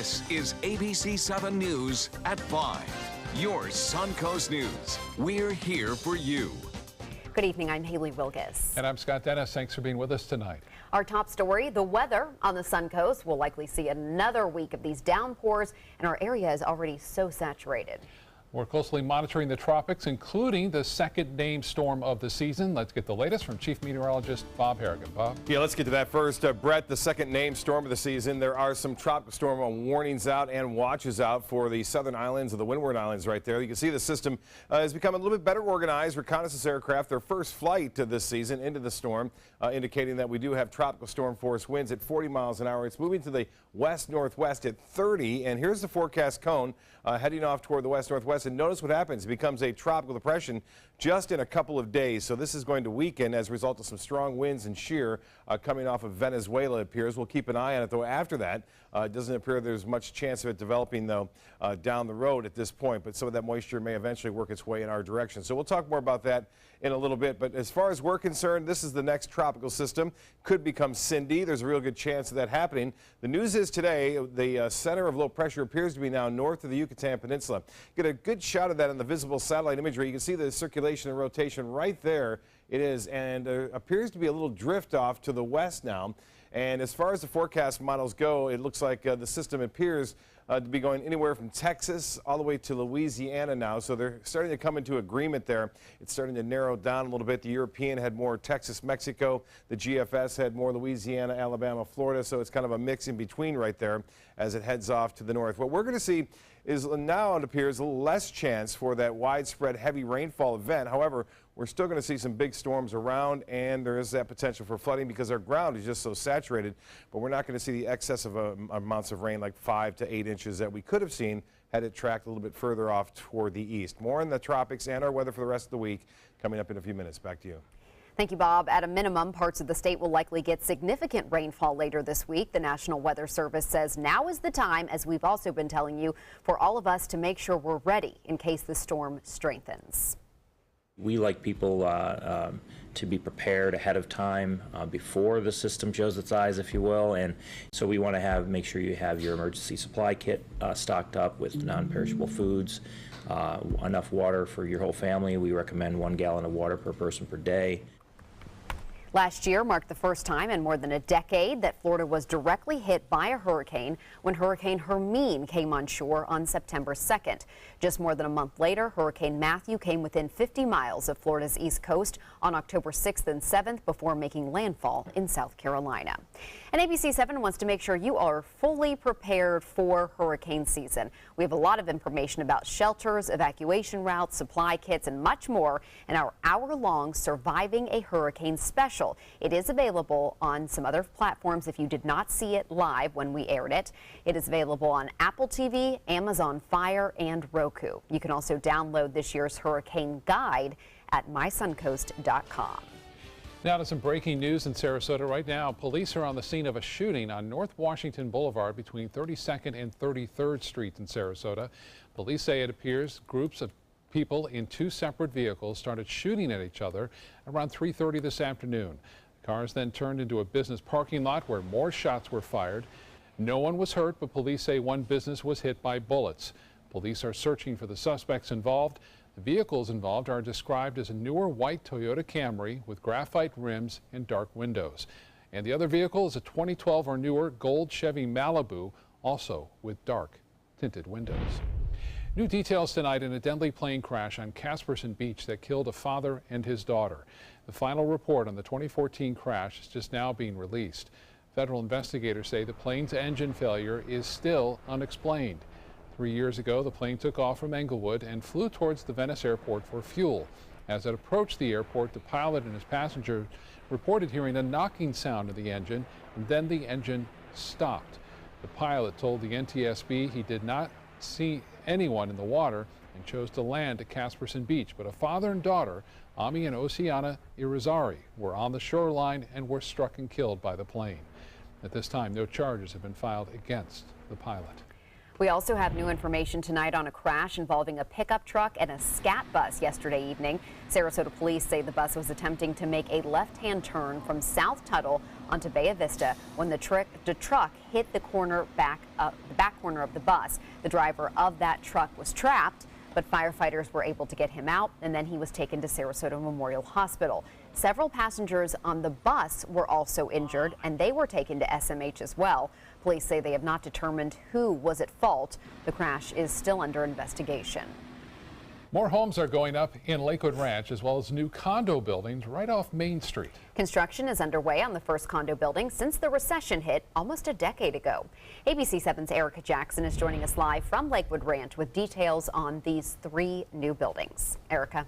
This is ABC7 News at 5. Your Suncoast News. We're here for you. Good evening, I'm Haley Wilgus. And I'm Scott Dennis. Thanks for being with us tonight. Our top story, the weather on the Suncoast. We'll likely see another week of these downpours, and our area is already so saturated. We're closely monitoring the tropics, including the second named storm of the season. Let's get the latest from Chief Meteorologist Bob Harrigan. Bob? Yeah, let's get to that first. Brett, the second named storm of the season. There are some tropical storm warnings out and watches out for the southern islands of the Windward Islands right there. You can see the system has become a little bit better organized. Reconnaissance aircraft, their first flight this season into the storm, indicating that we do have tropical storm force winds at 40 miles an hour. It's moving to the west-northwest at 30, and here's the forecast cone heading off toward the west-northwest. And notice what happens. It becomes a tropical depression just in a couple of days. So this is going to weaken as a result of some strong winds and shear coming off of Venezuela, it appears. We'll keep an eye on it, though, after that. It doesn't appear there's much chance of it developing, though, down the road at this point. But some of that moisture may eventually work its way in our direction. So we'll talk more about that in a little bit. But as far as we're concerned, this is the next tropical system. Could become Cindy. There's a real good chance of that happening. The news is today, the center of low pressure appears to be now north of the Yucatan Peninsula. Get a good shot of that in the visible satellite imagery. You can see the circulation and rotation right there. It is, and appears to be a little drift off to the west now. And as far as the forecast models go, it looks like the system appears to be going anywhere from Texas all the way to Louisiana now. So they're starting to come into agreement there. It's starting to narrow down a little bit. The European had more Texas, Mexico. The GFS had more Louisiana, Alabama, Florida. So it's kind of a mix in between right there as it heads off to the north. What we're going to see is now, it appears, a little less chance for that widespread heavy rainfall event. However, we're still going to see some big storms around, and there is that potential for flooding because our ground is just so saturated. But we're not going to see the excess of amounts of rain, like 5 to 8 inches, that we could have seen had it tracked a little bit further off toward the east. More in the tropics and our weather for the rest of the week coming up in a few minutes. Back to you. Thank you, Bob. At a minimum, parts of the state will likely get significant rainfall later this week. The National Weather Service says now is the time, as we've also been telling you, for all of us to make sure we're ready in case the storm strengthens. We like people to be prepared ahead of time before the system shows its eyes, if you will, and so we want to make sure you have your emergency supply kit stocked up with non-perishable foods, enough water for your whole family. We recommend 1 gallon of water per person per day. Last year marked the first time in more than a decade that Florida was directly hit by a hurricane when Hurricane Hermine came on shore on September 2nd. Just more than a month later, Hurricane Matthew came within 50 miles of Florida's east coast on October 6th and 7th before making landfall in South Carolina. And ABC7 wants to make sure you are fully prepared for hurricane season. We have a lot of information about shelters, evacuation routes, supply kits, and much more in our hour-long Surviving a Hurricane special. It is available on some other platforms if you did not see it live when we aired it. It is available on Apple TV, Amazon Fire, and Roku. You can also download this year's hurricane guide at mysuncoast.com. Now to some breaking news in Sarasota right now. Police are on the scene of a shooting on North Washington Boulevard between 32nd and 33rd Street in Sarasota. Police say it appears groups of people in 2 separate vehicles started shooting at each other around 3:30 this afternoon. The cars then turned into a business parking lot where more shots were fired. No one was hurt, but police say one business was hit by bullets. Police are searching for the suspects involved. The vehicles involved are described as a newer white Toyota Camry with graphite rims and dark windows. And the other vehicle is a 2012 or newer gold Chevy Malibu, also with dark tinted windows. New details tonight in a deadly plane crash on Casperson Beach that killed a father and his daughter. The final report on the 2014 crash is just now being released. Federal investigators say the plane's engine failure is still unexplained. 3 years ago, the plane took off from Englewood and flew towards the Venice airport for fuel. As it approached the airport, the pilot and his passenger reported hearing a knocking sound in the engine, and then the engine stopped. The pilot told the NTSB he did not see anyone in the water and chose to land at Casperson Beach, but a father and daughter, Ami and Oceana Irizarry, were on the shoreline and were struck and killed by the plane. At this time, no charges have been filed against the pilot. We also have new information tonight on a crash involving a pickup truck and a scat bus yesterday evening. Sarasota police say the bus was attempting to make a left-hand turn from South Tuttle onto Bay Vista when the truck hit the back corner corner of the bus. The driver of that truck was trapped, but firefighters were able to get him out, and then he was taken to Sarasota Memorial Hospital. Several passengers on the bus were also injured, and they were taken to SMH as well. Police say they have not determined who was at fault. The crash is still under investigation. More homes are going up in Lakewood Ranch, as well as new condo buildings right off Main Street. Construction is underway on the first condo building since the recession hit almost a decade ago. ABC7's Erica Jackson is joining us live from Lakewood Ranch with details on these 3 new buildings. Erica.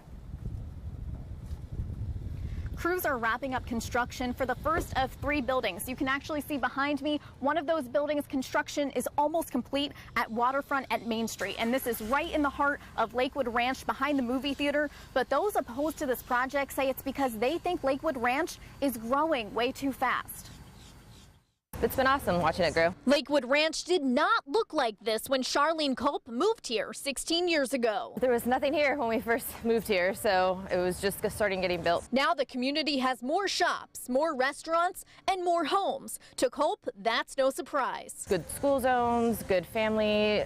Crews are wrapping up construction for the first of 3 buildings. You can actually see behind me, one of those buildings construction is almost complete at Waterfront at Main Street. And this is right in the heart of Lakewood Ranch behind the movie theater. But those opposed to this project say it's because they think Lakewood Ranch is growing way too fast. It's been awesome watching it grow. Lakewood Ranch did not look like this when Charlene Culp moved here 16 years ago. There was nothing here when we first moved here, so it was just starting getting built. Now the community has more shops, more restaurants, and more homes. To Culp, that's no surprise. Good school zones, good family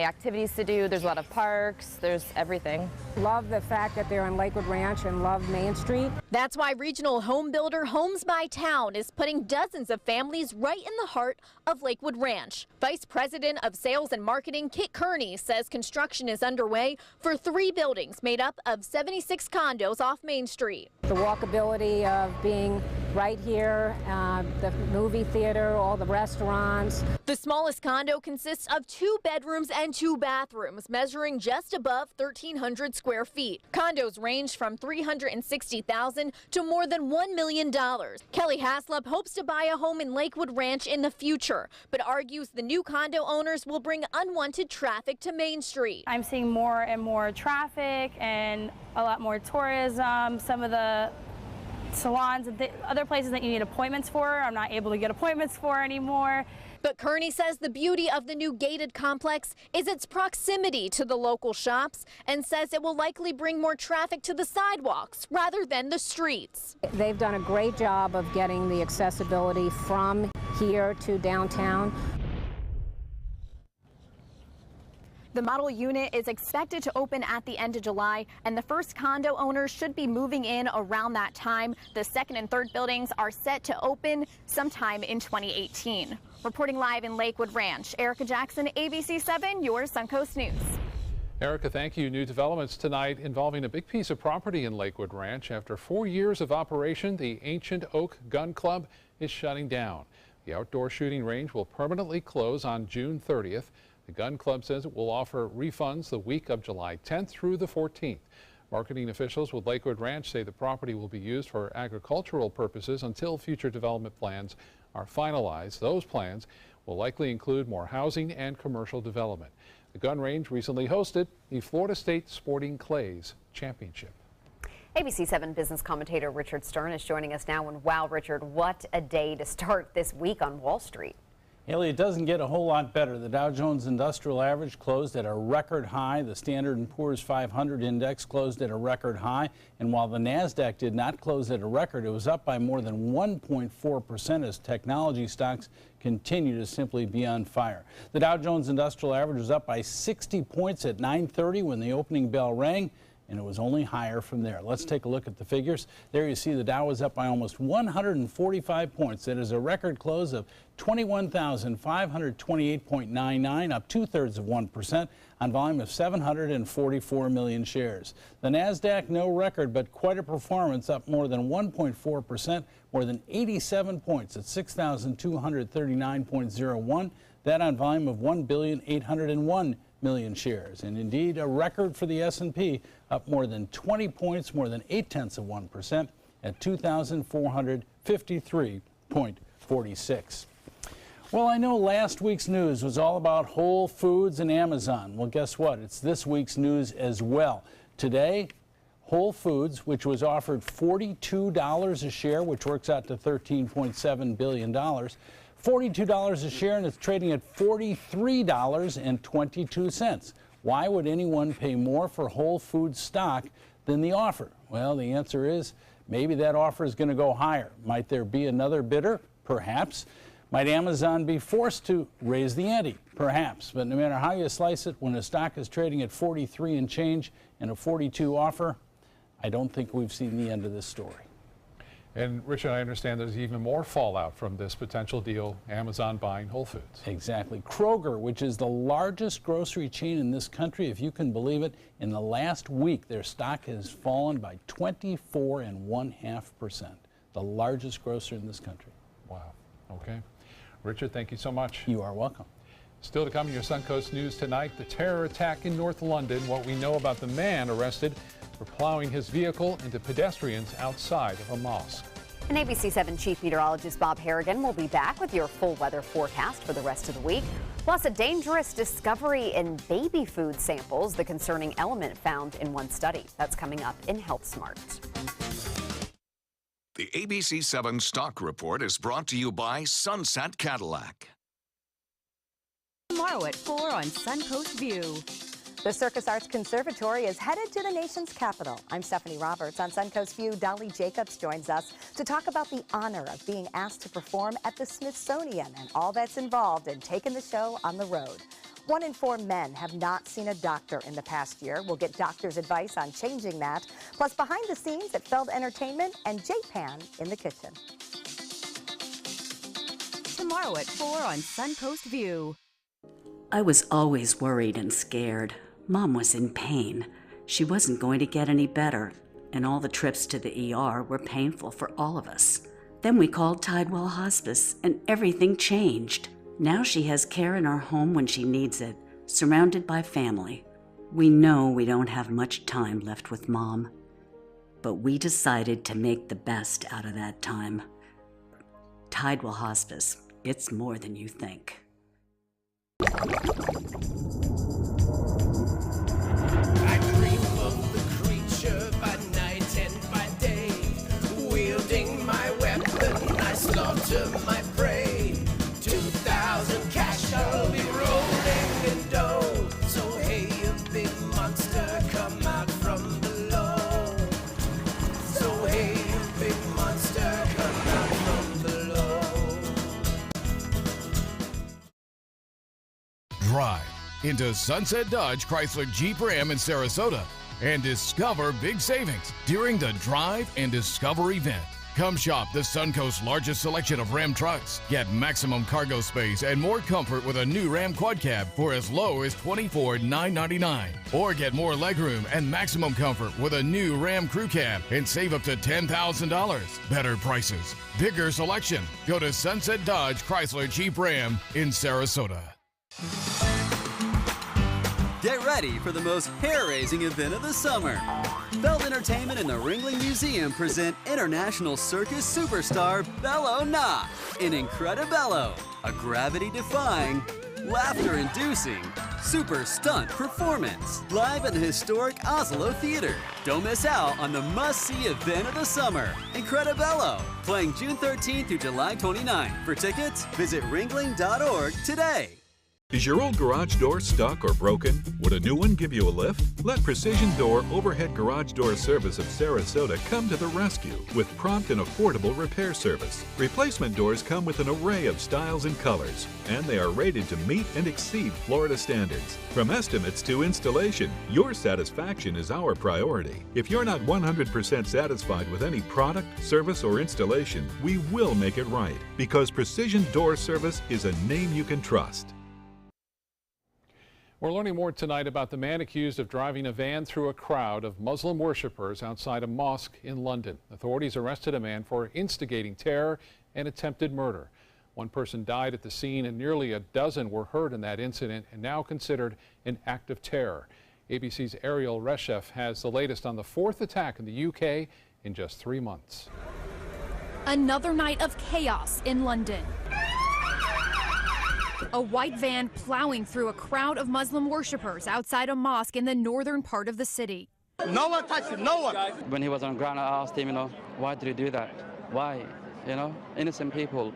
activities to do. There's a lot of parks, there's everything. Love the fact that they're on Lakewood Ranch and love Main Street. That's why regional home builder Homes by Town is putting dozens of families right in the heart of Lakewood Ranch. Vice President of Sales and Marketing Kit Kearney says construction is underway for 3 buildings made up of 76 condos off Main Street. The walkability of being right here, the movie theater, all the restaurants. The smallest condo consists of 2 bedrooms and 2 bathrooms, measuring just above 1,300 square feet. Condos range from $360,000 to more than $1 million. Kelly Haslop hopes to buy a home in Lakewood Ranch in the future, but argues the new condo owners will bring unwanted traffic to Main Street. I'm seeing more and more traffic and a lot more tourism. Some of the salons and other places that you need appointments for, I'm not able to get appointments for anymore. But Kearney says the beauty of the new gated complex is its proximity to the local shops, and says it will likely bring more traffic to the sidewalks rather than the streets. They've done a great job of getting the accessibility from here to downtown. The model unit is expected to open at the end of July, and the first condo owners should be moving in around that time. The second and third buildings are set to open sometime in 2018. Reporting live in Lakewood Ranch, Erica Jackson, ABC7, your Suncoast News. Erica, thank you. New developments tonight involving a big piece of property in Lakewood Ranch. After 4 years of operation, the Ancient Oak Gun Club is shutting down. The outdoor shooting range will permanently close on June 30th. The gun club says it will offer refunds the week of July 10th through the 14th. Marketing officials with Lakewood Ranch say the property will be used for agricultural purposes until future development plans are finalized. Those plans will likely include more housing and commercial development. The gun range recently hosted the Florida State Sporting Clays Championship. ABC7 business commentator Richard Stern is joining us now. And wow, Richard, what a day to start this week on Wall Street. Haley, it doesn't get a whole lot better. The Dow Jones Industrial Average closed at a record high. The Standard & Poor's 500 index closed at a record high. And while the NASDAQ did not close at a record, it was up by more than 1.4% as technology stocks continue to simply be on fire. The Dow Jones Industrial Average was up by 60 points at 9:30 when the opening bell rang, and it was only higher from there. Let's take a look at the figures. There you see the Dow was up by almost 145 points. That is a record close of 21,528.99, up 2/3% on volume of 744 million shares. The NASDAQ, no record, but quite a performance, up more than 1.4%, more than 87 points at 6,239.01. That on volume of 1,801 million shares. And indeed a record for the S&P, up more than 20 points, more than 0.8% at 2,453.46. Well, I know last week's news was all about Whole Foods and Amazon. Well, guess what? It's this week's news as well. Today, Whole Foods, which was offered $42 a share, which works out to $13.7 billion, $42 a share, and it's trading at $43.22. Why would anyone pay more for Whole Foods stock than the offer? Well, the answer is maybe that offer is going to go higher. Might there be another bidder? Perhaps. Might Amazon be forced to raise the ante? Perhaps, but no matter how you slice it, when a stock is trading at 43 and change and a 42 offer, I don't think we've seen the end of this story. And Richard, I understand there's even more fallout from this potential deal, Amazon buying Whole Foods. Exactly. Kroger, which is the largest grocery chain in this country, if you can believe it, in the last week, their stock has fallen by 24.5%. The largest grocer in this country. Wow. Okay. Richard, thank you so much. You are welcome. Still to come in your Suncoast News tonight, the terror attack in North London, what we know about the man arrested for plowing his vehicle into pedestrians outside of a mosque. And ABC7 Chief Meteorologist Bob Harrigan will be back with your full weather forecast for the rest of the week. Plus, a dangerous discovery in baby food samples, the concerning element found in one study. That's coming up in Health Smart. The ABC7 Stock Report is brought to you by Sunset Cadillac. Tomorrow at 4 on Suncoast View. The Circus Arts Conservatory is headed to the nation's capital. I'm Stephanie Roberts. On Suncoast View, Dolly Jacobs joins us to talk about the honor of being asked to perform at the Smithsonian and all that's involved in taking the show on the road. 1 in 4 men have not seen a doctor in the past year. We'll get doctors' advice on changing that. Plus, behind the scenes at Feld Entertainment and J-Pan in the kitchen. Tomorrow at 4 on Suncoast View. I was always worried and scared. Mom was in pain. She wasn't going to get any better, and all the trips to the ER were painful for all of us. Then we called Tidewell Hospice, and everything changed. Now she has care in our home when she needs it, surrounded by family. We know we don't have much time left with Mom, but we decided to make the best out of that time. Tidewell Hospice, it's more than you think. I dream of the creature by night and by day. Wielding my weapon, I slaughter my prey. 2,000 cash, I'll be rolling in dough. So hey, you big monster, come out from below. So hey, you big monster, come out from below. Drive into Sunset Dodge Chrysler Jeep Ram in Sarasota and discover big savings during the Drive and Discover event. Come shop the Suncoast's largest selection of Ram trucks. Get maximum cargo space and more comfort with a new Ram Quad Cab for as low as $24,999. Or get more legroom and maximum comfort with a new Ram Crew Cab and save up to $10,000. Better prices, bigger selection. Go to Sunset Dodge Chrysler Jeep Ram in Sarasota. Get ready for the most hair-raising event of the summer. Feld Entertainment and the Ringling Museum present international circus superstar Bello Knott in Incredibello, a gravity-defying, laughter-inducing, super stunt performance live at the historic Oslo Theater. Don't miss out on the must-see event of the summer, Incredibello, playing June 13th through July 29th. For tickets, visit ringling.org today. Is your old garage door stuck or broken? Would a new one give you a lift? Let Precision Door Overhead Garage Door Service of Sarasota come to the rescue with prompt and affordable repair service. Replacement doors come with an array of styles and colors, and they are rated to meet and exceed Florida standards. From estimates to installation, your satisfaction is our priority. If you're not 100% satisfied with any product, service, or installation, we will make it right, because Precision Door Service is a name you can trust. We're learning more tonight about the man accused of driving a van through a crowd of Muslim worshippers outside a mosque in London. Authorities arrested a man for instigating terror and attempted murder. One person died at the scene and nearly a dozen were hurt in that incident and now considered an act of terror. ABC's Ariel Reshef has the latest on the 4th attack in the UK in just 3 months. Another night of chaos in London. A white van plowing through a crowd of Muslim worshippers outside a mosque in the northern part of the city. No one touched him, no one. When he was on the ground, I asked him, why did you do that? Why? Innocent people.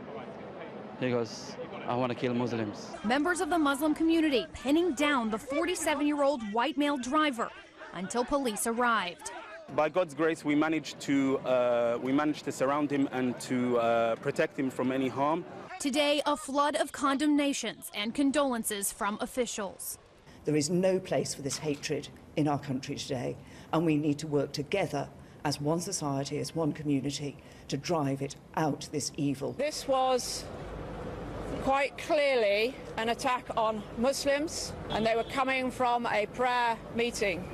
He goes, I want to kill Muslims. Members of the Muslim community pinning down the 47-year-old white male driver until police arrived. By God's grace, we managed to surround him and to protect him from any harm. Today, a flood of condemnations and condolences from officials. There is no place for this hatred in our country today, and we need to work together as one society, as one community, to drive it out, this evil. This was quite clearly an attack on Muslims, and they were coming from a prayer meeting.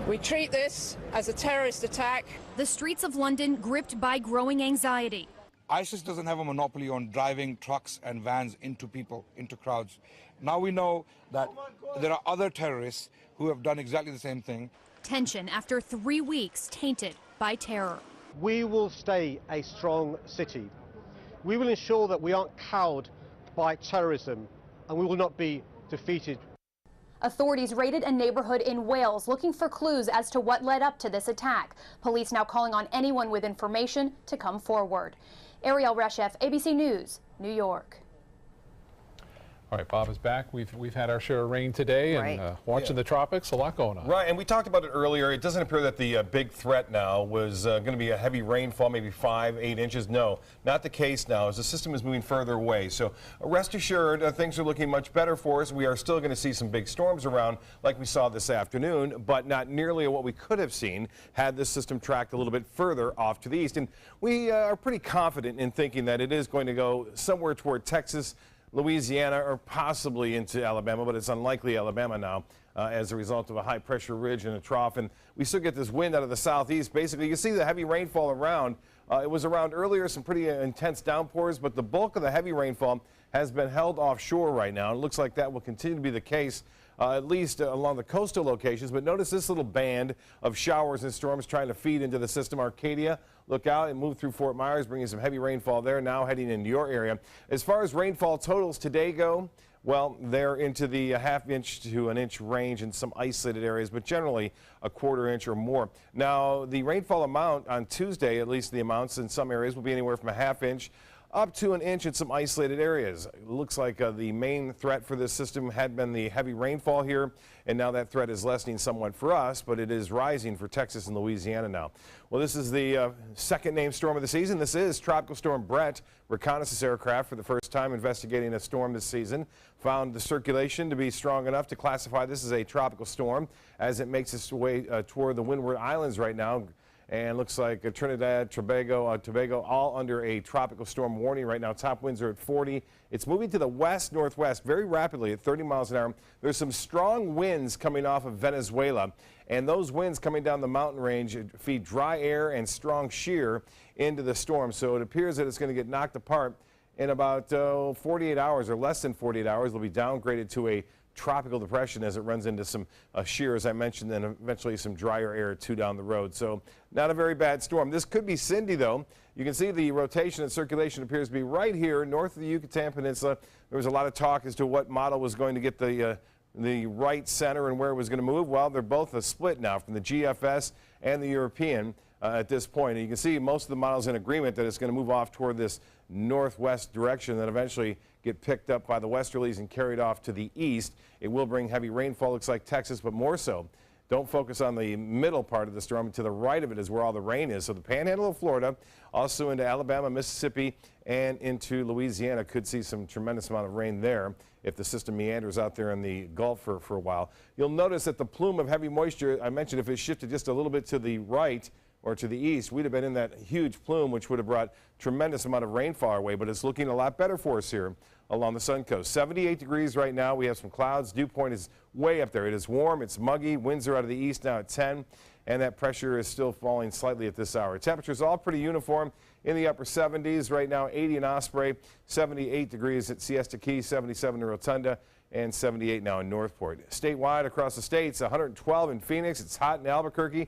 We treat this as a terrorist attack. The streets of London gripped by growing anxiety. ISIS doesn't have a monopoly on driving trucks and vans into people, into crowds. Now we know that there are other terrorists who have done exactly the same thing. Tension after 3 weeks tainted by terror. We will stay a strong city. We will ensure that we aren't cowed by terrorism, and we will not be defeated. Authorities raided a neighborhood in Wales looking for clues as to what led up to this attack. Police now calling on anyone with information to come forward. Ariel Reshef, ABC News, New York. All right, Bob is back. We've had our share of rain today, and watching the tropics, a lot going on. Right, and we talked about it earlier. It doesn't appear that the big threat now was going to be a heavy rainfall, maybe 5-8 inches. No, not the case now, as the system is moving further away. So rest assured, things are looking much better for us. We are still going to see some big storms around like we saw this afternoon, but not nearly what we could have seen had this system tracked a little bit further off to the east. And we are pretty confident in thinking that it is going to go somewhere toward Texas, Louisiana, or possibly into Alabama, but it's unlikely Alabama now as a result of a high pressure ridge and a trough. And we still get this wind out of the southeast. Basically, you can see the heavy rainfall around. It was around earlier, some pretty intense downpours, but the bulk of the heavy rainfall has been held offshore right now. It looks like that will continue to be the case, at least along the coastal locations. But notice this little band of showers and storms trying to feed into the system. Arcadia, look out and move through Fort Myers, bringing some heavy rainfall there, now heading into your area. As far as rainfall totals today go, well, they're into the ½ inch to an inch range in some isolated areas, but generally a quarter inch or more. Now, the rainfall amount on Tuesday, at least the amounts in some areas, will be anywhere from a ½ inch up to an inch in some isolated areas. It looks like the main threat for this system had been the heavy rainfall here, and now that threat is lessening somewhat for us, but it is rising for Texas and Louisiana now. Well, this is the second named storm of the season. This is Tropical Storm Brett. Reconnaissance aircraft for the first time investigating a storm this season found the circulation to be strong enough to classify this as a tropical storm as it makes its way toward the Windward Islands right now. And looks like Trinidad, Tobago, all under a tropical storm warning right now. Top winds are at 40. It's moving to the west-northwest very rapidly at 30 miles an hour. There's some strong winds coming off of Venezuela, and those winds coming down the mountain range feed dry air and strong shear into the storm. So it appears that it's going to get knocked apart in about 48 hours or less than 48 hours. It'll be downgraded to a tropical depression as it runs into some shear, as I mentioned, and eventually some drier air too down the road. So not a very bad storm. This could be Cindy, though. You can see the rotation and circulation appears to be right here north of the Yucatan Peninsula. There was a lot of talk as to what model was going to get the right center and where it was going to move. Well, they're both a split now from the GFS and the European at this point. And you can see most of the models in agreement that it's going to move off toward this northwest direction, then eventually get picked up by the westerlies and carried off to the east. It will bring heavy rainfall, looks like Texas, but more so. Don't focus on the middle part of the storm. To the right of it is where all the rain is. So the panhandle of Florida, also into Alabama, Mississippi, and into Louisiana could see some tremendous amount of rain there if the system meanders out there in the Gulf for a while. You'll notice that the plume of heavy moisture, I mentioned if it shifted just a little bit to the right or to the east, we'd have been in that huge plume, which would have brought tremendous amount of rainfall our way, but it's looking a lot better for us here along the sun coast. 78 degrees right now. We have some clouds. Dew point is way up there. It is warm. It's muggy. Winds are out of the east now at 10, and that pressure is still falling slightly at this hour. Temperatures all pretty uniform in the upper 70s right now. 80 in Osprey, 78 degrees at Siesta Key, 77 in Rotunda, and 78 now in Northport. Statewide across the states, 112 in Phoenix. It's hot in Albuquerque.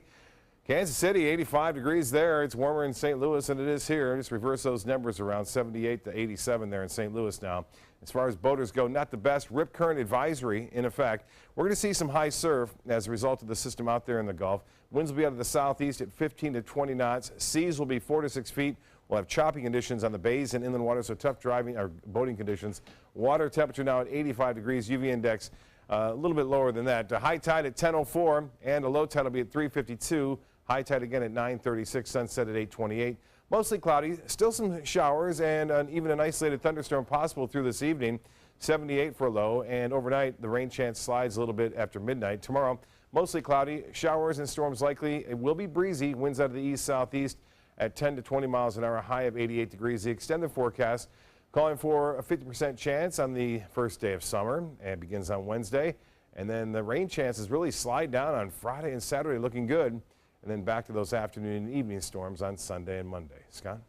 Kansas City, 85 degrees there. It's warmer in St. Louis than it is here. Just reverse those numbers around 78 to 87 there in St. Louis now. As far as boaters go, not the best. Rip current advisory in effect. We're going to see some high surf as a result of the system out there in the Gulf. Winds will be out of the southeast at 15 to 20 knots. Seas will be 4 to 6 feet. We'll have choppy conditions on the bays and inland waters, so tough driving or boating conditions. Water temperature now at 85 degrees. UV index a little bit lower than that. High tide at 10:04 and a low tide will be at 3:52. High tide again at 9:36, sunset at 8:28. Mostly cloudy, still some showers and even an isolated thunderstorm possible through this evening. 78 for a low, and overnight the rain chance slides a little bit after midnight. Tomorrow, mostly cloudy, showers and storms likely. It will be breezy, winds out of the east-southeast at 10 to 20 miles an hour, high of 88 degrees. The extended forecast calling for a 50% chance on the first day of summer, and begins on Wednesday. And then the rain chances really slide down on Friday and Saturday, looking good. And then back to those afternoon and evening storms on Sunday and Monday. Scott?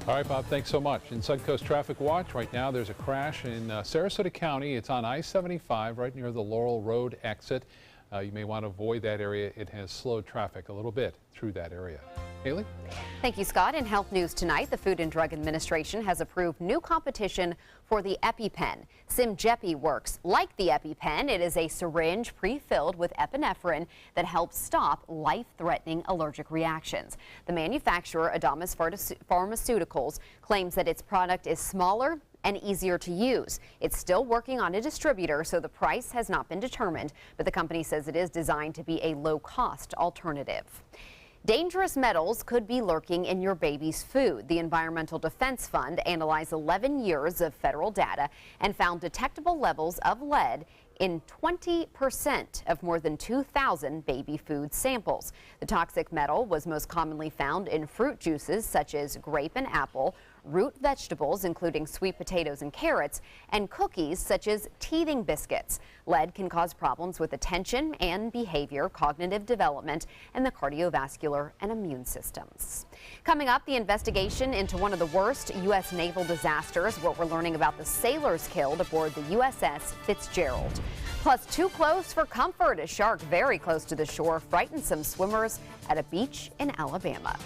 All right, Bob, thanks so much. In Suncoast Traffic Watch, right now there's a crash in Sarasota County. It's on I-75 right near the Laurel Road exit. You may want to avoid that area. It has slowed traffic a little bit through that area. Haley? Thank you, Scott. In health news tonight, the Food and Drug Administration has approved new competition for the EpiPen. Simjepi works like the EpiPen. It is a syringe pre-filled with epinephrine that helps stop life-threatening allergic reactions. The manufacturer, Adamas Pharmaceuticals, claims that its product is smaller and easier to use. It's still working on a distributor, so the price has not been determined, but the company says it is designed to be a low-cost alternative. Dangerous metals could be lurking in your baby's food. The Environmental Defense Fund analyzed 11 years of federal data and found detectable levels of lead in 20% of more than 2,000 baby food samples. The toxic metal was most commonly found in fruit juices such as grape and apple, root vegetables including sweet potatoes and carrots, and cookies such as teething biscuits. Lead can cause problems with attention and behavior, cognitive development, and the cardiovascular and immune systems. Coming up, the investigation into one of the worst U.S. naval disasters, what we're learning about the sailors killed aboard the USS Fitzgerald. Plus, too close for comfort. A shark very close to the shore frightened some swimmers at a beach in Alabama.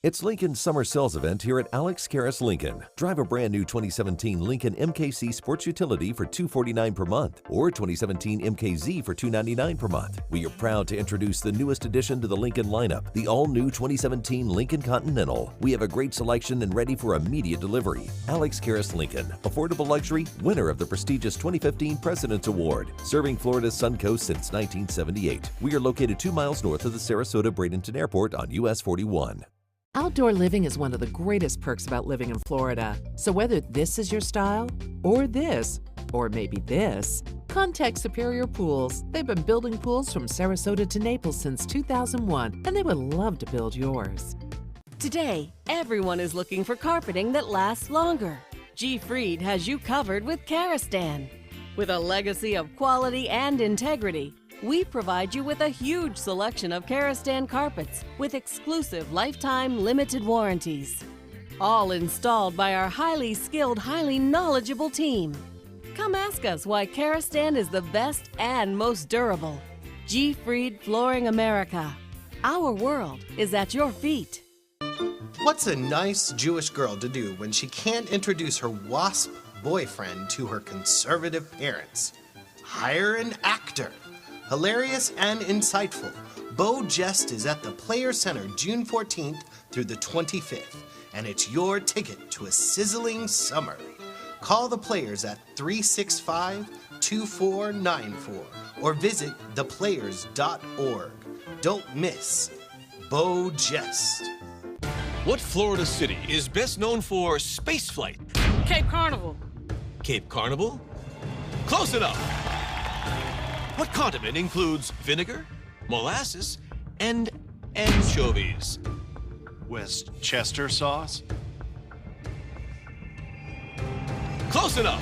It's Lincoln's summer sales event here at Alex Karras Lincoln. Drive a brand new 2017 Lincoln MKC Sports Utility for $249 per month or 2017 MKZ for $299 per month. We are proud to introduce the newest addition to the Lincoln lineup, the all-new 2017 Lincoln Continental. We have a great selection and ready for immediate delivery. Alex Karras Lincoln, affordable luxury, winner of the prestigious 2015 President's Award, serving Florida's Suncoast since 1978. We are located 2 miles north of the Sarasota-Bradenton Airport on US 41. Outdoor living is one of the greatest perks about living in Florida. So whether this is your style, or this, or maybe this, contact Superior Pools. They've been building pools from Sarasota to Naples since 2001, and they would love to build yours. Today, everyone is looking for carpeting that lasts longer. G. Fried has you covered with Karastan. With a legacy of quality and integrity, we provide you with a huge selection of Karastan carpets with exclusive lifetime limited warranties. All installed by our highly skilled, highly knowledgeable team. Come ask us why Karastan is the best and most durable. G. Fried Flooring America. Our world is at your feet. What's a nice Jewish girl to do when she can't introduce her WASP boyfriend to her conservative parents? Hire an actor. Hilarious and insightful, Bo Jest is at the Player Center June 14th through the 25th, and it's your ticket to a sizzling summer. Call the Players at 365-2494 or visit theplayers.org. Don't miss Bo Jest. What Florida city is best known for spaceflight? Cape Carnival. Cape Carnival? Close enough. What condiment includes vinegar, molasses, and anchovies? Westchester sauce? Close enough.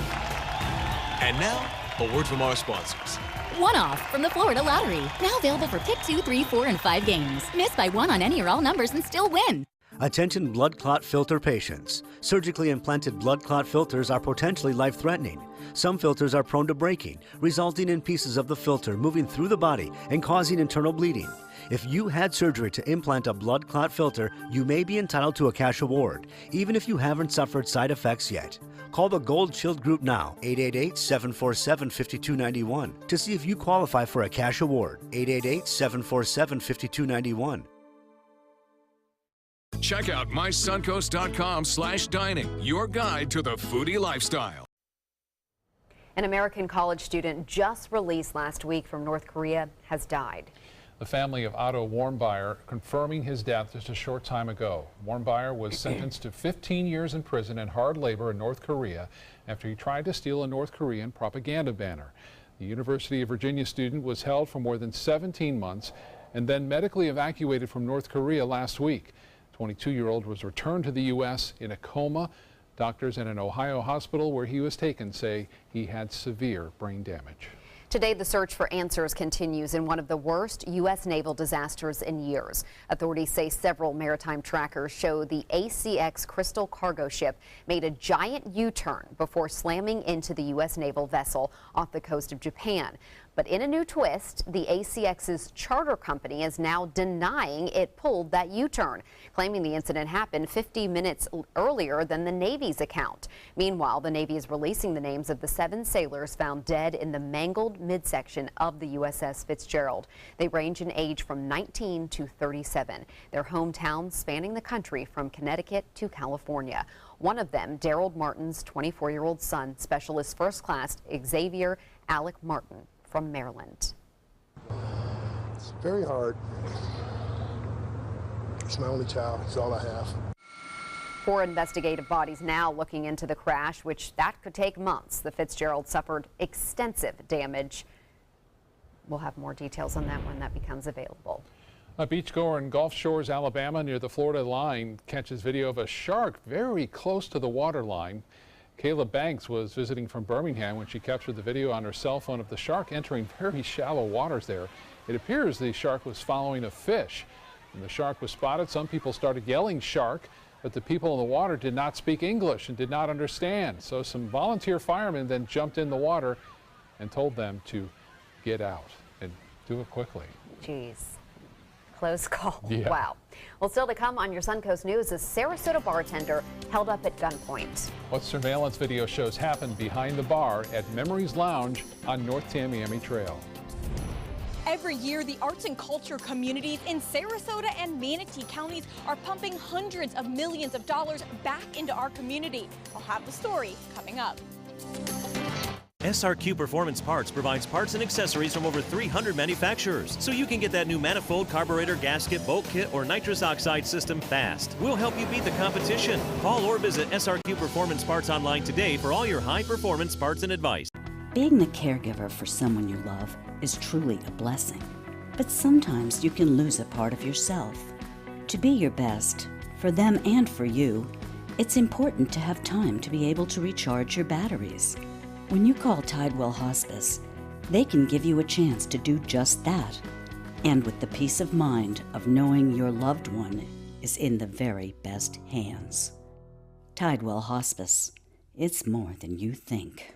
And now, a word from our sponsors. One-off from the Florida Lottery. Now available for pick 2, 3, 4, and 5 games. Miss by one on any or all numbers and still win. Attention blood clot filter patients. Surgically implanted blood clot filters are potentially life-threatening. Some filters are prone to breaking, resulting in pieces of the filter moving through the body and causing internal bleeding. If you had surgery to implant a blood clot filter, you may be entitled to a cash award, even if you haven't suffered side effects yet. Call the Gold Shield Group now, 888-747-5291, to see if you qualify for a cash award, 888-747-5291. Check out mysuncoast.com/dining, your guide to the foodie lifestyle. An American college student just released last week from North Korea has died. The family of Otto Warmbier confirming his death just a short time ago. Warmbier was sentenced to 15 years in prison and hard labor in North Korea after he tried to steal a North Korean propaganda banner. The University of Virginia student was held for more than 17 months and then medically evacuated from North Korea last week. The 22-year-old was returned to the U.S. in a coma. Doctors in an Ohio hospital where he was taken say he had severe brain damage. Today, the search for answers continues in one of the worst U.S. naval disasters in years. Authorities say several maritime trackers show the ACX Crystal cargo ship made a giant U-turn before slamming into the U.S. naval vessel off the coast of Japan. But in a new twist, the ACX's charter company is now denying it pulled that U-turn, claiming the incident happened 50 minutes earlier than the Navy's account. Meanwhile, the Navy is releasing the names of the 7 sailors found dead in the mangled midsection of the USS Fitzgerald. They range in age from 19 to 37. Their hometowns spanning the country from Connecticut to California. One of them, Daryl Martin's 24-year-old son, Specialist First Class Xavier Alec Martin from Maryland. It's very hard. It's my only child. It's all I have. 4 investigative bodies now looking into the crash, which that could take months. The Fitzgerald suffered extensive damage. We'll have more details on that when that becomes available. A beachgoer in Gulf Shores, Alabama, near the Florida line, catches video of a shark very close to the water line. Kayla Banks was visiting from Birmingham when she captured the video on her cell phone of the shark entering very shallow waters there. It appears the shark was following a fish. When the shark was spotted, some people started yelling shark, but the people in the water did not speak English and did not understand. So some volunteer firemen then jumped in the water and told them to get out and do it quickly. Jeez. Close call. Yeah. Wow. Well, still to come on your Suncoast News, a Sarasota bartender held up at gunpoint. What surveillance video shows happened behind the bar at Memories Lounge on North Tamiami Trail. Every year, the arts and culture communities in Sarasota and Manatee counties are pumping hundreds of millions of dollars back into our community. I'll have the story coming up. SRQ Performance Parts provides parts and accessories from over 300 manufacturers, so you can get that new manifold, carburetor, gasket, bolt kit, or nitrous oxide system fast. We'll help you beat the competition. Call or visit SRQ Performance Parts online today for all your high-performance parts and advice. Being the caregiver for someone you love is truly a blessing, but sometimes you can lose a part of yourself. To be your best, for them and for you, it's important to have time to be able to recharge your batteries. When you call Tidewell Hospice, they can give you a chance to do just that, and with the peace of mind of knowing your loved one is in the very best hands. Tidewell Hospice, it's more than you think.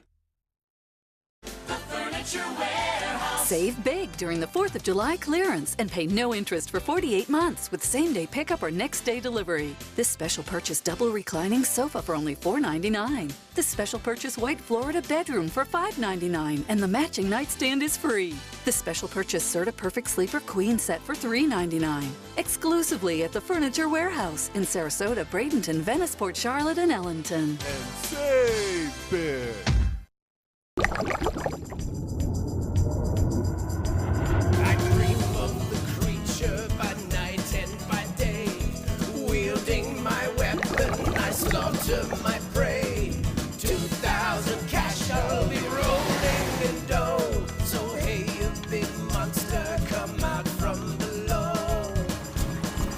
Save big during the 4th of July clearance and pay no interest for 48 months with same-day pickup or next-day delivery. This special purchase double reclining sofa for only $4.99. This special purchase white Florida bedroom for $5.99 and the matching nightstand is free. This special purchase Serta Perfect Sleeper Queen set for $3.99. Exclusively at the Furniture Warehouse in Sarasota, Bradenton, Venice-Port Charlotte, and Ellington. And save big. I dream of the creature by night and by day. Wielding my weapon, I slaughter my prey. 2,000 cash, I'll be rolling in dough. So hey, you big monster, come out from below.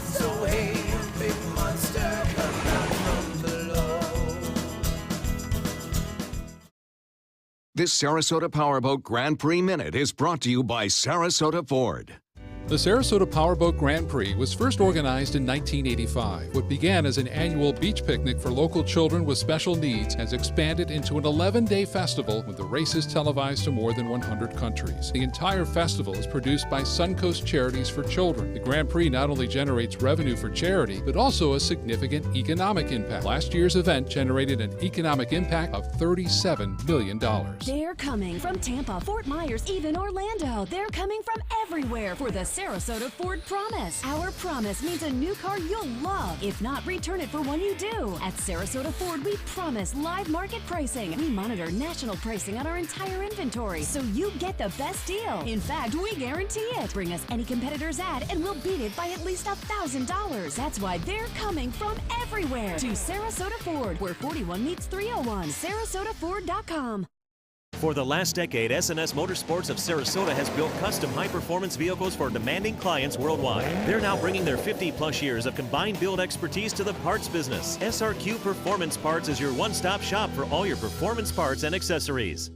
So hey, you big monster, come out from below. This Sarasota Powerboat Grand Prix Minute is brought to you by Sarasota Ford. The Sarasota Powerboat Grand Prix was first organized in 1985. What began as an annual beach picnic for local children with special needs has expanded into an 11-day festival with the races televised to more than 100 countries. The entire festival is produced by Suncoast Charities for Children. The Grand Prix not only generates revenue for charity, but also a significant economic impact. Last year's event generated an economic impact of $37 million. They're coming from Tampa, Fort Myers, even Orlando. They're coming from everywhere for the Sarasota Ford Promise. Our promise means a new car you'll love. If not, return it for one you do. At Sarasota Ford, we promise live market pricing. We monitor national pricing on our entire inventory, so you get the best deal. In fact, we guarantee it. Bring us any competitor's ad and we'll beat it by at least $1,000. That's why they're coming from everywhere to Sarasota Ford, where 41 meets 301. SarasotaFord.com. For the last decade, S&S Motorsports of Sarasota has built custom high-performance vehicles for demanding clients worldwide. They're now bringing their 50-plus years of combined build expertise to the parts business. SRQ Performance Parts is your one-stop shop for all your performance parts and accessories.